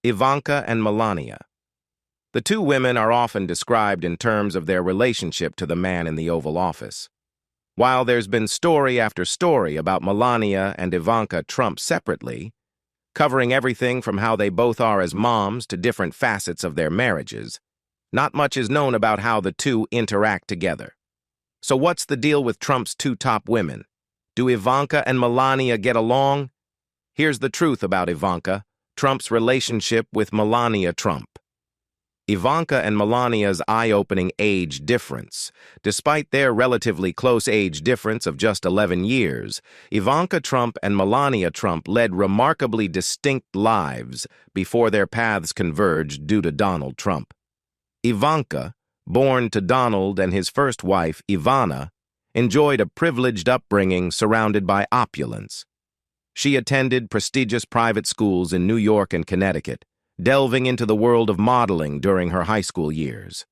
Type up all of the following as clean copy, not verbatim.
Ivanka and Melania. The two women are often described in terms of their relationship to the man in the Oval Office. While there's been story after story about Melania and Ivanka Trump separately, covering everything from how they both are as moms to different facets of their marriages, not much is known about how the two interact together. So what's the deal with Trump's two top women? Do Ivanka and Melania get along? Here's the truth about Ivanka, Trump's relationship with Melania Trump. Ivanka and Melania's eye-opening age difference. Despite their relatively close age difference of just 11 years, Ivanka Trump and Melania Trump led remarkably distinct lives before their paths converged due to Donald Trump. Ivanka, born to Donald and his first wife, Ivana, enjoyed a privileged upbringing surrounded by opulence. She attended prestigious private schools in New York and Connecticut, delving into the world of modeling during her high school years.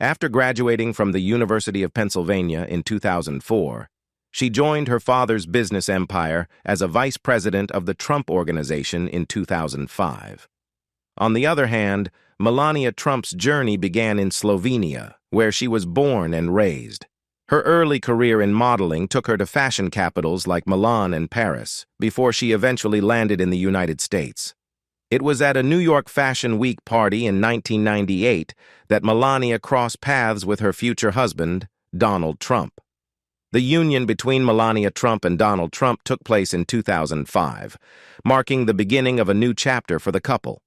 After graduating from the University of Pennsylvania in 2004, she joined her father's business empire as a vice president of the Trump Organization in 2005. On the other hand, Melania Trump's journey began in Slovenia, where she was born and raised. Her early career in modeling took her to fashion capitals like Milan and Paris, before she eventually landed in the United States. It was at a New York Fashion Week party in 1998 that Melania crossed paths with her future husband, Donald Trump. The union between Melania Trump and Donald Trump took place in 2005, marking the beginning of a new chapter for the couple.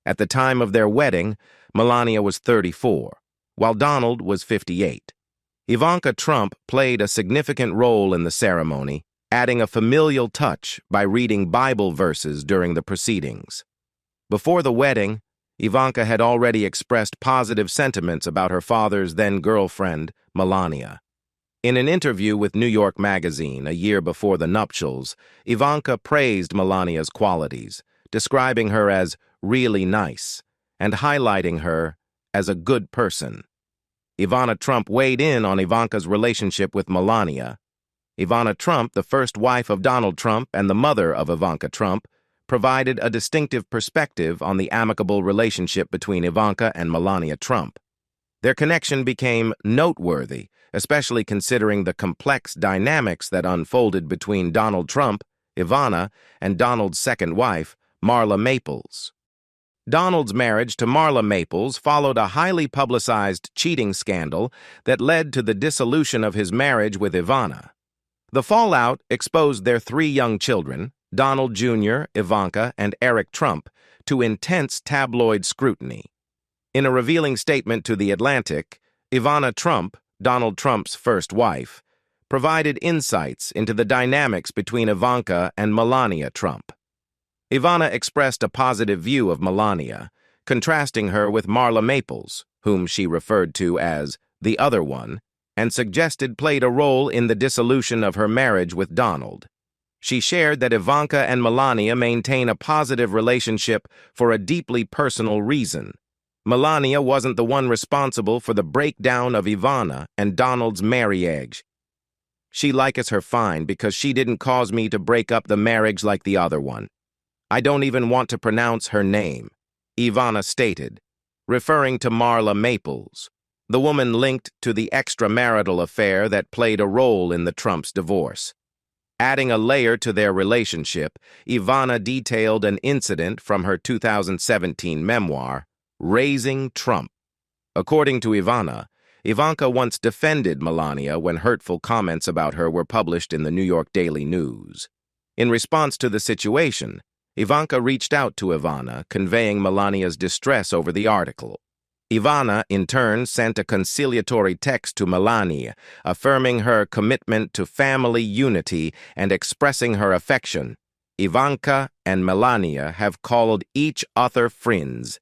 At the time of their wedding, Melania was 34, while Donald was 58. Ivanka Trump played a significant role in the ceremony, adding a familial touch by reading Bible verses during the proceedings. Before the wedding, Ivanka had already expressed positive sentiments about her father's then-girlfriend, Melania. In an interview with New York Magazine a year before the nuptials, Ivanka praised Melania's qualities, describing her as really nice and highlighting her as a good person. Ivana Trump weighed in on Ivanka's relationship with Melania. Ivana Trump, the first wife of Donald Trump and the mother of Ivanka Trump, provided a distinctive perspective on the amicable relationship between Ivanka and Melania Trump. Their connection became noteworthy, especially considering the complex dynamics that unfolded between Donald Trump, Ivana, and Donald's second wife, Marla Maples. Donald's marriage to Marla Maples followed a highly publicized cheating scandal that led to the dissolution of his marriage with Ivana. The fallout exposed their three young children, Donald Jr., Ivanka, and Eric Trump, to intense tabloid scrutiny. In a revealing statement to The Atlantic, Ivana Trump, Donald Trump's first wife, provided insights into the dynamics between Ivanka and Melania Trump. Ivana expressed a positive view of Melania, contrasting her with Marla Maples, whom she referred to as the other one, and suggested played a role in the dissolution of her marriage with Donald. She shared that Ivanka and Melania maintain a positive relationship for a deeply personal reason. Melania wasn't the one responsible for the breakdown of Ivana and Donald's marriage. She likes her fine because she didn't cause me to break up the marriage like the other one. I don't even want to pronounce her name, Ivana stated, referring to Marla Maples, the woman linked to the extramarital affair that played a role in the Trumps' divorce. Adding a layer to their relationship, Ivana detailed an incident from her 2017 memoir, Raising Trump. According to Ivana, Ivanka once defended Melania when hurtful comments about her were published in the New York Daily News. In response to the situation, Ivanka reached out to Ivana, conveying Melania's distress over the article. Ivana, in turn, sent a conciliatory text to Melania, affirming her commitment to family unity and expressing her affection. Ivanka and Melania have called each other friends.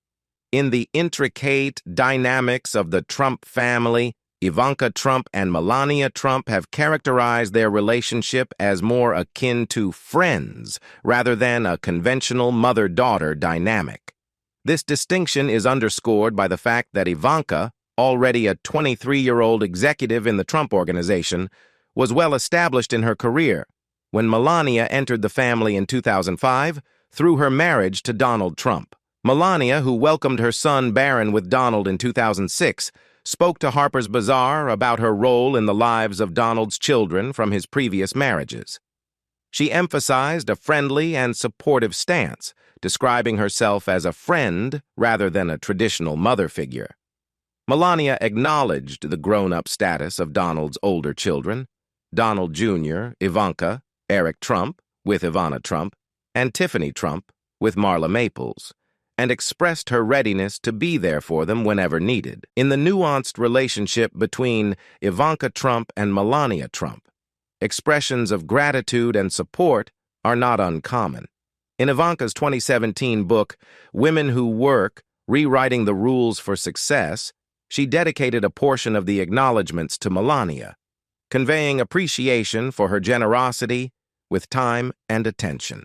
In the intricate dynamics of the Trump family, Ivanka Trump and Melania Trump have characterized their relationship as more akin to friends rather than a conventional mother-daughter dynamic. This distinction is underscored by the fact that Ivanka, already a 23-year-old executive in the Trump Organization, was well established in her career when Melania entered the family in 2005 through her marriage to Donald Trump. Melania, who welcomed her son Barron with Donald in 2006, spoke to Harper's Bazaar about her role in the lives of Donald's children from his previous marriages. She emphasized a friendly and supportive stance, describing herself as a friend rather than a traditional mother figure. Melania acknowledged the grown-up status of Donald's older children, Donald Jr., Ivanka, Eric Trump, with Ivana Trump, and Tiffany Trump, with Marla Maples, and expressed her readiness to be there for them whenever needed. In the nuanced relationship between Ivanka Trump and Melania Trump, expressions of gratitude and support are not uncommon. In Ivanka's 2017 book, Women Who Work, Rewriting the Rules for Success, she dedicated a portion of the acknowledgments to Melania, conveying appreciation for her generosity with time and attention.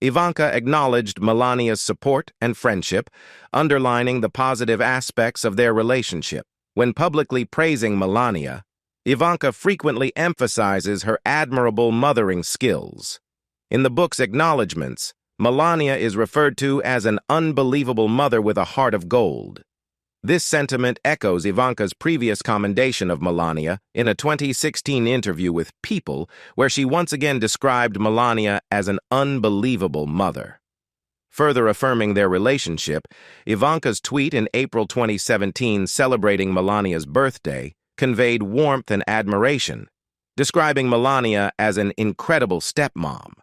Ivanka acknowledged Melania's support and friendship, underlining the positive aspects of their relationship. When publicly praising Melania, Ivanka frequently emphasizes her admirable mothering skills. In the book's acknowledgments, Melania is referred to as an unbelievable mother with a heart of gold. This sentiment echoes Ivanka's previous commendation of Melania in a 2016 interview with People, where she once again described Melania as an unbelievable mother. Further affirming their relationship, Ivanka's tweet in April 2017 celebrating Melania's birthday conveyed warmth and admiration, describing Melania as an incredible stepmom.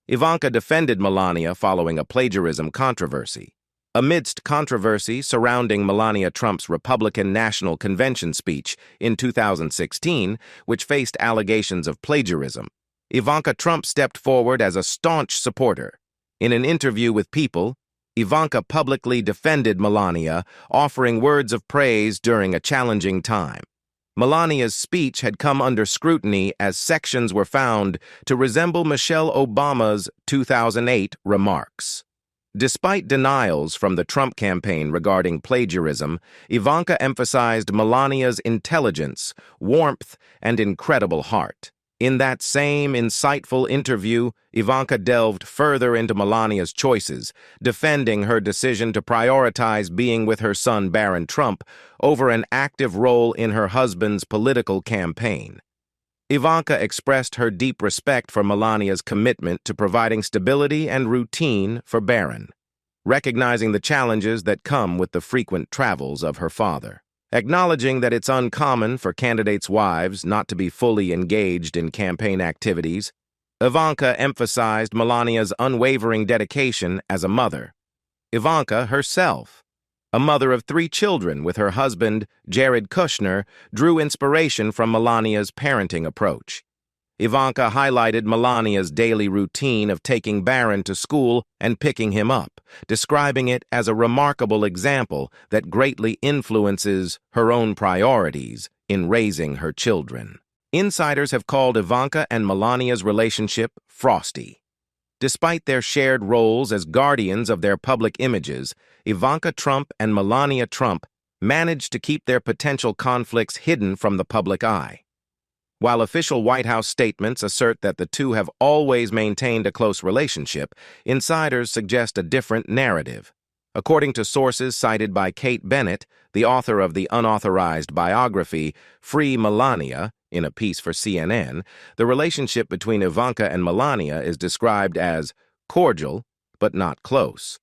Ivanka defended Melania following a plagiarism controversy. Amidst controversy surrounding Melania Trump's Republican National Convention speech in 2016, which faced allegations of plagiarism, Ivanka Trump stepped forward as a staunch supporter. In an interview with People, Ivanka publicly defended Melania, offering words of praise during a challenging time. Melania's speech had come under scrutiny as sections were found to resemble Michelle Obama's 2008 remarks. Despite denials from the Trump campaign regarding plagiarism, Ivanka emphasized Melania's intelligence, warmth, and incredible heart. In that same insightful interview, Ivanka delved further into Melania's choices, defending her decision to prioritize being with her son Barron Trump over an active role in her husband's political campaign. Ivanka expressed her deep respect for Melania's commitment to providing stability and routine for Barron, recognizing the challenges that come with the frequent travels of her father. Acknowledging that it's uncommon for candidates' wives not to be fully engaged in campaign activities, Ivanka emphasized Melania's unwavering dedication as a mother. Ivanka herself, a mother of 3 children with her husband, Jared Kushner, drew inspiration from Melania's parenting approach. Ivanka highlighted Melania's daily routine of taking Barron to school and picking him up, describing it as a remarkable example that greatly influences her own priorities in raising her children. Insiders have called Ivanka and Melania's relationship frosty. Despite their shared roles as guardians of their public images, Ivanka Trump and Melania Trump managed to keep their potential conflicts hidden from the public eye. While official White House statements assert that the two have always maintained a close relationship, insiders suggest a different narrative. According to sources cited by Kate Bennett, the author of the unauthorized biography Free Melania, in a piece for CNN, the relationship between Ivanka and Melania is described as cordial but not close.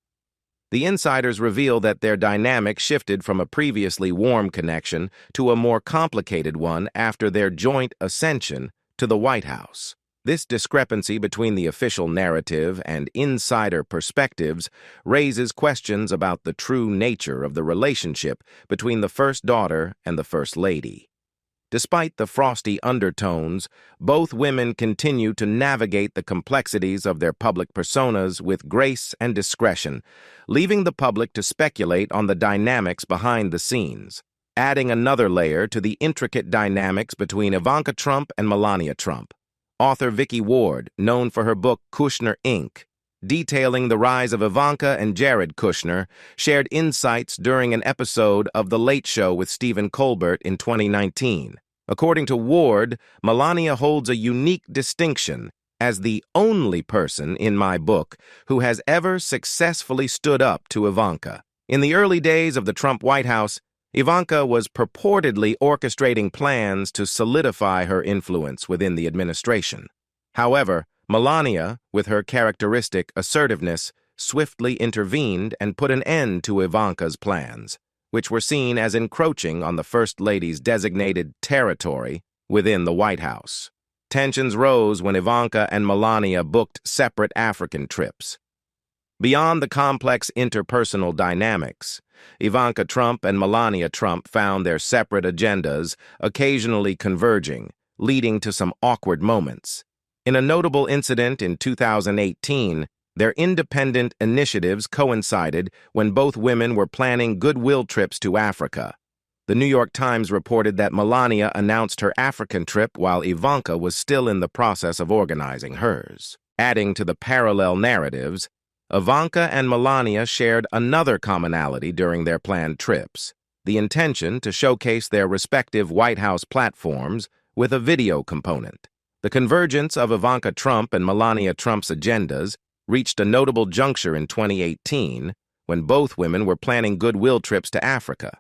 The insiders reveal that their dynamic shifted from a previously warm connection to a more complicated one after their joint ascension to the White House. This discrepancy between the official narrative and insider perspectives raises questions about the true nature of the relationship between the first daughter and the First Lady. Despite the frosty undertones, both women continue to navigate the complexities of their public personas with grace and discretion, leaving the public to speculate on the dynamics behind the scenes. Adding another layer to the intricate dynamics between Ivanka Trump and Melania Trump, author Vicky Ward, known for her book Kushner, Inc., detailing the rise of Ivanka and Jared Kushner, shared insights during an episode of The Late Show with Stephen Colbert in 2019. According to Ward, Melania holds a unique distinction as the only person in my book who has ever successfully stood up to Ivanka. In the early days of the Trump White House, Ivanka was purportedly orchestrating plans to solidify her influence within the administration. However, Melania, with her characteristic assertiveness, swiftly intervened and put an end to Ivanka's plans, which were seen as encroaching on the First Lady's designated territory within the White House. Tensions rose when Ivanka and Melania booked separate African trips. Beyond the complex interpersonal dynamics, Ivanka Trump and Melania Trump found their separate agendas occasionally converging, leading to some awkward moments. In a notable incident in 2018, their independent initiatives coincided when both women were planning goodwill trips to Africa. The New York Times reported that Melania announced her African trip while Ivanka was still in the process of organizing hers. Adding to the parallel narratives, Ivanka and Melania shared another commonality during their planned trips, the intention to showcase their respective White House platforms with a video component. The convergence of Ivanka Trump and Melania Trump's agendas reached a notable juncture in 2018 when both women were planning goodwill trips to Africa.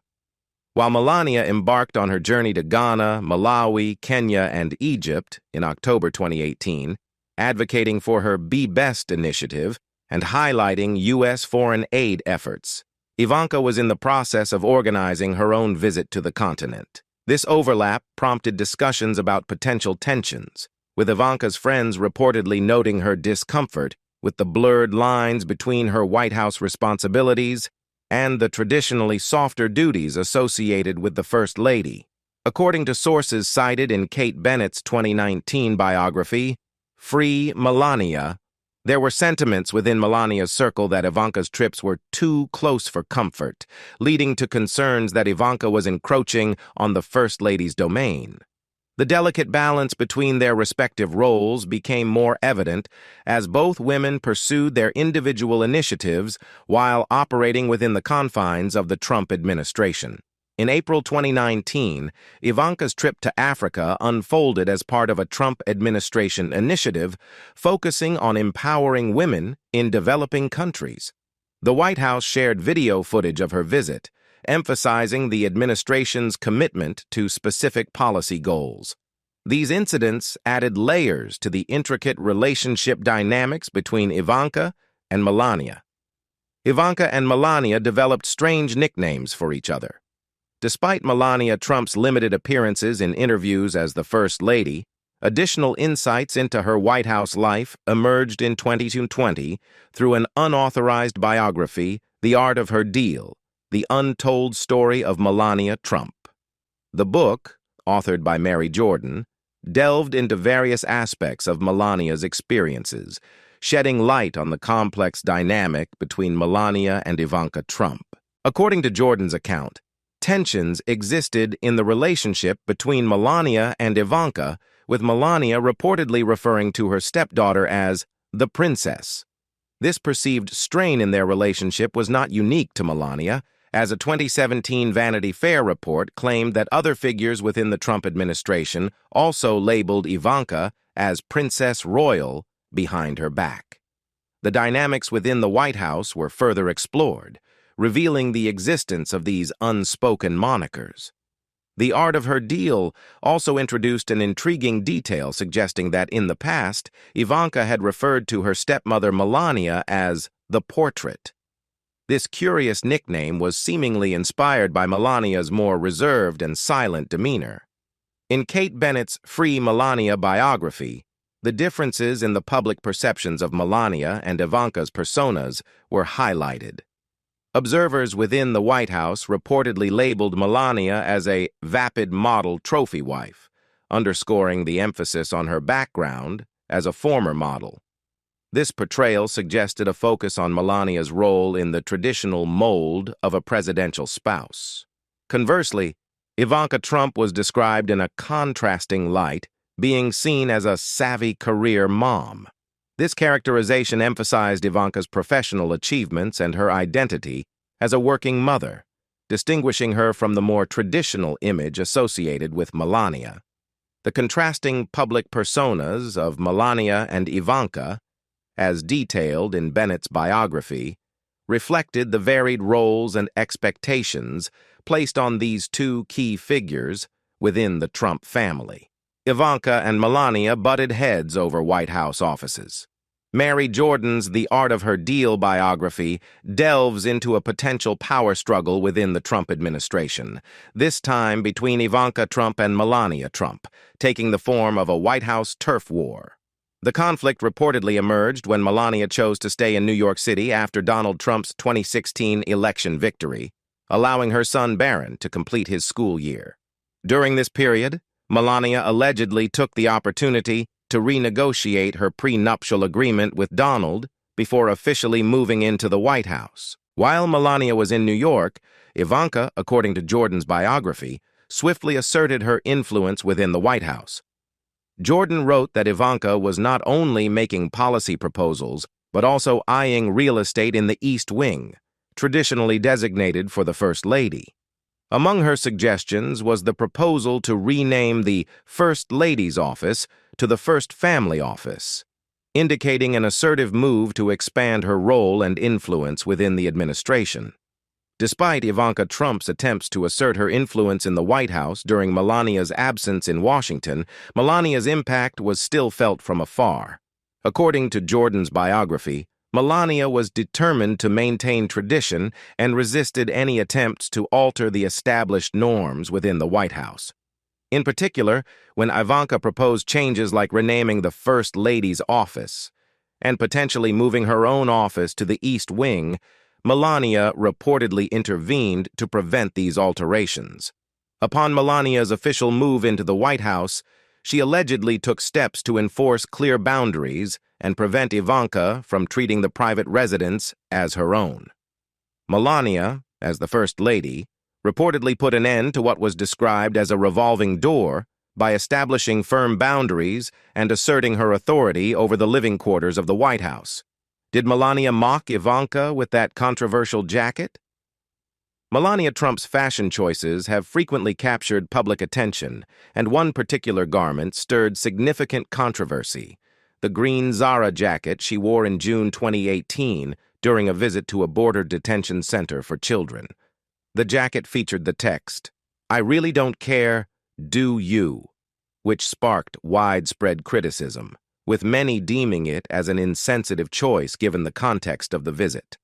While Melania embarked on her journey to Ghana, Malawi, Kenya, and Egypt in October 2018, advocating for her Be Best initiative and highlighting U.S. foreign aid efforts, Ivanka was in the process of organizing her own visit to the continent. This overlap prompted discussions about potential tensions, with Ivanka's friends reportedly noting her discomfort with the blurred lines between her White House responsibilities and the traditionally softer duties associated with the First Lady. According to sources cited in Kate Bennett's 2019 biography, Free Melania, there were sentiments within Melania's circle that Ivanka's trips were too close for comfort, leading to concerns that Ivanka was encroaching on the First Lady's domain. The delicate balance between their respective roles became more evident as both women pursued their individual initiatives while operating within the confines of the Trump administration. In April 2019, Ivanka's trip to Africa unfolded as part of a Trump administration initiative focusing on empowering women in developing countries. The White House shared video footage of her visit, emphasizing the administration's commitment to specific policy goals. These incidents added layers to the intricate relationship dynamics between Ivanka and Melania. Ivanka and Melania developed strange nicknames for each other. Despite Melania Trump's limited appearances in interviews as the First Lady, additional insights into her White House life emerged in 2020 through an unauthorized biography, The Art of Her Deal, The Untold Story of Melania Trump. The book, authored by Mary Jordan, delved into various aspects of Melania's experiences, shedding light on the complex dynamic between Melania and Ivanka Trump. According to Jordan's account, tensions existed in the relationship between Melania and Ivanka, with Melania reportedly referring to her stepdaughter as the princess. This perceived strain in their relationship was not unique to Melania, as a 2017 Vanity Fair report claimed that other figures within the Trump administration also labeled Ivanka as Princess Royal behind her back. The dynamics within the White House were further explored, revealing the existence of these unspoken monikers. The Art of Her Deal also introduced an intriguing detail suggesting that in the past, Ivanka had referred to her stepmother Melania as the portrait. This curious nickname was seemingly inspired by Melania's more reserved and silent demeanor. In Kate Bennett's Free Melania biography, the differences in the public perceptions of Melania and Ivanka's personas were highlighted. Observers within the White House reportedly labeled Melania as a vapid model trophy wife, underscoring the emphasis on her background as a former model. This portrayal suggested a focus on Melania's role in the traditional mold of a presidential spouse. Conversely, Ivanka Trump was described in a contrasting light, being seen as a savvy career mom. This characterization emphasized Ivanka's professional achievements and her identity as a working mother, distinguishing her from the more traditional image associated with Melania. The contrasting public personas of Melania and Ivanka, as detailed in Bennett's biography, reflected the varied roles and expectations placed on these two key figures within the Trump family. Ivanka and Melania butted heads over White House offices. Mary Jordan's The Art of Her Deal biography delves into a potential power struggle within the Trump administration, this time between Ivanka Trump and Melania Trump, taking the form of a White House turf war. The conflict reportedly emerged when Melania chose to stay in New York City after Donald Trump's 2016 election victory, allowing her son Barron to complete his school year. During this period, Melania allegedly took the opportunity to renegotiate her prenuptial agreement with Donald before officially moving into the White House. While Melania was in New York, Ivanka, according to Jordan's biography, swiftly asserted her influence within the White House. Jordan wrote that Ivanka was not only making policy proposals, but also eyeing real estate in the East Wing, traditionally designated for the First Lady. Among her suggestions was the proposal to rename the First Lady's office to the First Family office, indicating an assertive move to expand her role and influence within the administration. Despite Ivanka Trump's attempts to assert her influence in the White House during Melania's absence in Washington, Melania's impact was still felt from afar. According to Jordan's biography, Melania was determined to maintain tradition and resisted any attempts to alter the established norms within the White House. In particular, when Ivanka proposed changes like renaming the First Lady's office and potentially moving her own office to the East Wing, Melania reportedly intervened to prevent these alterations. Upon Melania's official move into the White House, she allegedly took steps to enforce clear boundaries and prevent Ivanka from treating the private residence as her own. Melania, as the First Lady, reportedly put an end to what was described as a revolving door by establishing firm boundaries and asserting her authority over the living quarters of the White House. Did Melania mock Ivanka with that controversial jacket? Melania Trump's fashion choices have frequently captured public attention, and one particular garment stirred significant controversy: the green Zara jacket she wore in June 2018 during a visit to a border detention center for children. The jacket featured the text, "I really don't care, do you?" which sparked widespread criticism, with many deeming it as an insensitive choice given the context of the visit.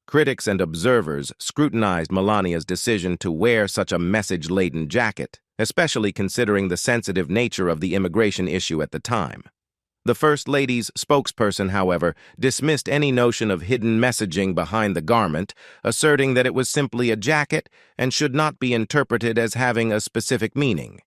Critics and observers scrutinized Melania's decision to wear such a message-laden jacket, especially considering the sensitive nature of the immigration issue at the time. The First Lady's spokesperson, however, dismissed any notion of hidden messaging behind the garment, asserting that it was simply a jacket and should not be interpreted as having a specific meaning.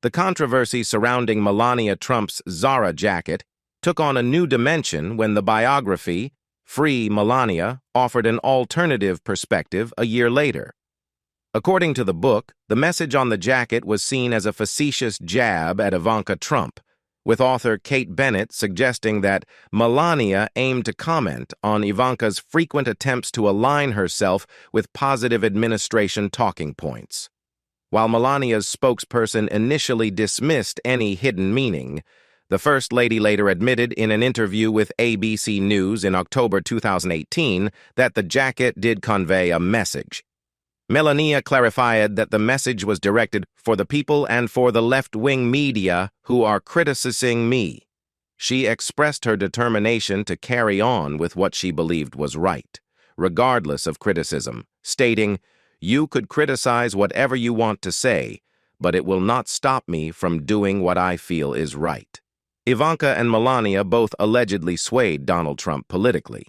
The controversy surrounding Melania Trump's Zara jacket took on a new dimension when the biography, Free Melania, offered an alternative perspective a year later. According to the book, the message on the jacket was seen as a facetious jab at Ivanka Trump, with author Kate Bennett suggesting that Melania aimed to comment on Ivanka's frequent attempts to align herself with positive administration talking points. While Melania's spokesperson initially dismissed any hidden meaning, the First Lady later admitted in an interview with ABC News in October 2018 that the jacket did convey a message. Melania clarified that the message was directed for the people and for the left-wing media who are criticizing me. She expressed her determination to carry on with what she believed was right, regardless of criticism, stating, "You could criticize whatever you want to say, but it will not stop me from doing what I feel is right." Ivanka and Melania both allegedly swayed Donald Trump politically.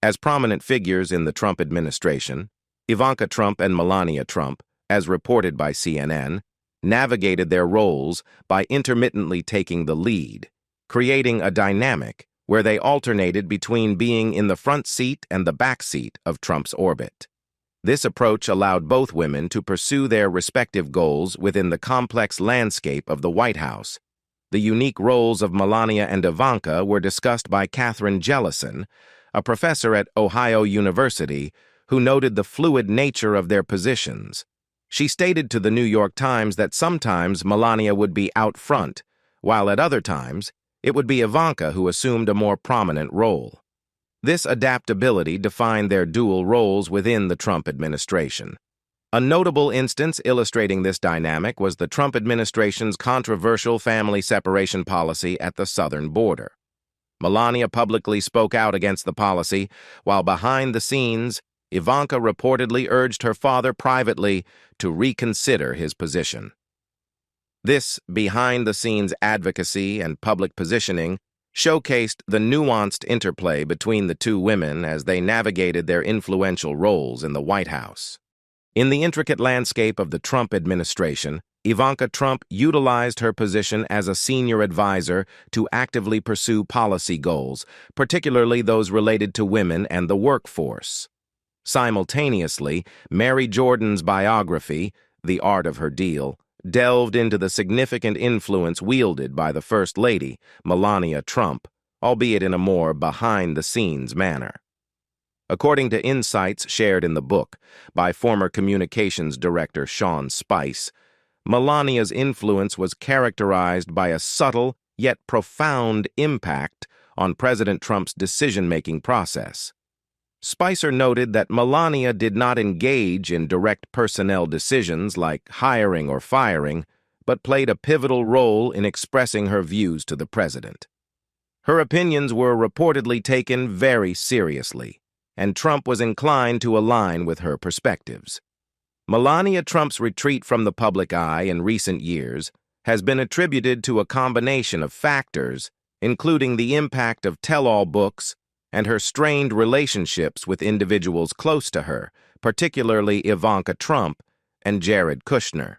As prominent figures in the Trump administration, Ivanka Trump and Melania Trump, as reported by CNN, navigated their roles by intermittently taking the lead, creating a dynamic where they alternated between being in the front seat and the back seat of Trump's orbit. This approach allowed both women to pursue their respective goals within the complex landscape of the White House. The unique roles of Melania and Ivanka were discussed by Catherine Jellison, a professor at Ohio University, who noted the fluid nature of their positions. She stated to the New York Times that sometimes Melania would be out front, while at other times, it would be Ivanka who assumed a more prominent role. This adaptability defined their dual roles within the Trump administration. A notable instance illustrating this dynamic was the Trump administration's controversial family separation policy at the southern border. Melania publicly spoke out against the policy, while behind the scenes, Ivanka reportedly urged her father privately to reconsider his position. This behind-the-scenes advocacy and public positioning showcased the nuanced interplay between the two women as they navigated their influential roles in the White House. In the intricate landscape of the Trump administration, Ivanka Trump utilized her position as a senior advisor to actively pursue policy goals, particularly those related to women and the workforce. Simultaneously, Mary Jordan's biography, The Art of Her Deal, delved into the significant influence wielded by the First Lady, Melania Trump, albeit in a more behind-the-scenes manner. According to insights shared in the book by former communications director Sean Spice, Melania's influence was characterized by a subtle yet profound impact on President Trump's decision-making process. Spicer noted that Melania did not engage in direct personnel decisions like hiring or firing, but played a pivotal role in expressing her views to the president. Her opinions were reportedly taken very seriously, and Trump was inclined to align with her perspectives. Melania Trump's retreat from the public eye in recent years has been attributed to a combination of factors, including the impact of tell-all books and her strained relationships with individuals close to her, particularly Ivanka Trump and Jared Kushner.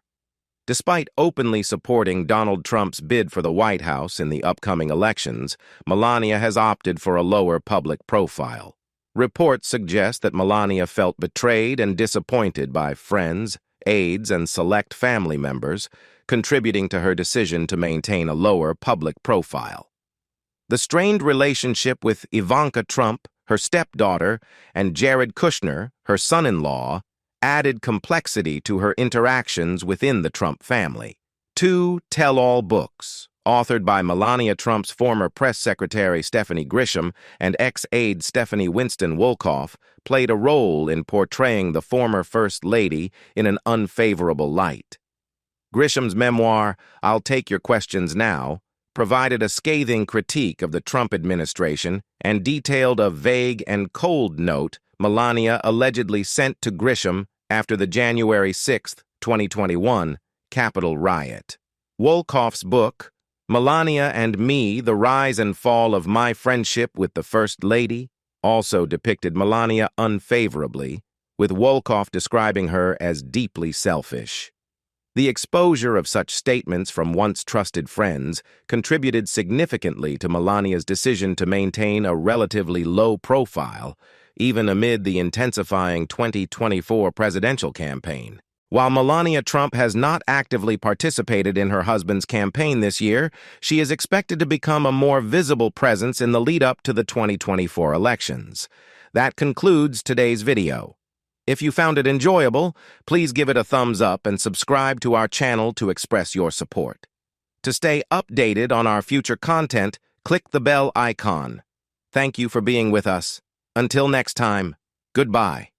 Despite openly supporting Donald Trump's bid for the White House in the upcoming elections, Melania has opted for a lower public profile. Reports suggest that Melania felt betrayed and disappointed by friends, aides, and select family members, contributing to her decision to maintain a lower public profile. The strained relationship with Ivanka Trump, her stepdaughter, and Jared Kushner, her son-in-law, added complexity to her interactions within the Trump family. Two tell-all books, authored by Melania Trump's former press secretary Stephanie Grisham and ex-aide Stephanie Winston Wolkoff, played a role in portraying the former First Lady in an unfavorable light. Grisham's memoir, I'll Take Your Questions Now, provided a scathing critique of the Trump administration and detailed a vague and cold note Melania allegedly sent to Grisham after the January 6, 2021, Capitol riot. Wolkoff's book, Melania and Me, The Rise and Fall of My Friendship with the First Lady, also depicted Melania unfavorably, with Wolkoff describing her as deeply selfish. The exposure of such statements from once trusted friends contributed significantly to Melania's decision to maintain a relatively low profile, even amid the intensifying 2024 presidential campaign. While Melania Trump has not actively participated in her husband's campaign this year, she is expected to become a more visible presence in the lead-up to the 2024 elections. That concludes today's video. If you found it enjoyable, please give it a thumbs up and subscribe to our channel to express your support. To stay updated on our future content, click the bell icon. Thank you for being with us. Until next time, goodbye.